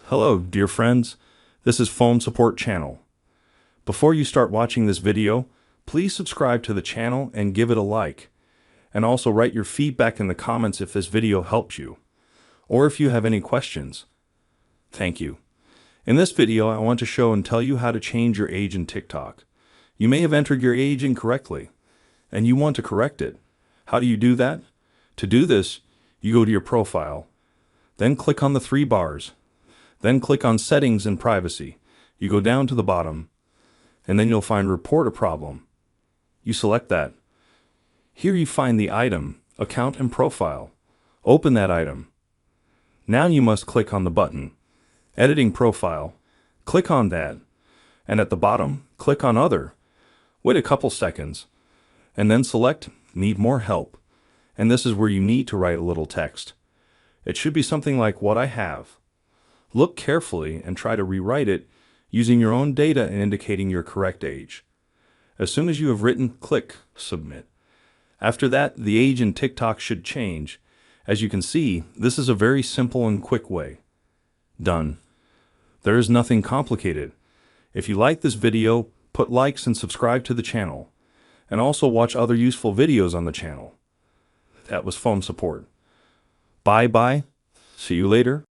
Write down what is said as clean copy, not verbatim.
Hello, dear friends. This is Phone Support Channel. Before you start watching this video, please subscribe to the channel and give it a like. And also write your feedback in the comments if this video helps you, or if you have any questions. Thank you. In this video, I want to show and tell you how to change your age in TikTok. You may have entered your age incorrectly, and you want to correct it. How do you do that? To do this, you go to your profile, then click on the three bars. Then click on Settings and Privacy. You go down to the bottom, and then you'll find Report a Problem. You select that. Here you find the item, Account and Profile. Open that item. Now you must click on the button, Editing Profile. Click on that, and at the bottom, click on Other. Wait a couple seconds, and then select Need More Help. And this is where you need to write a little text. It should be something like what I have. Look carefully and try to rewrite it using your own data and indicating your correct age. As soon as you have written, click Submit. After that, the age in TikTok should change. As you can see, this is a very simple and quick way. Done. There is nothing complicated. If you like this video, put likes and subscribe to the channel. And also watch other useful videos on the channel. That was Phone Support. Bye-bye. See you later.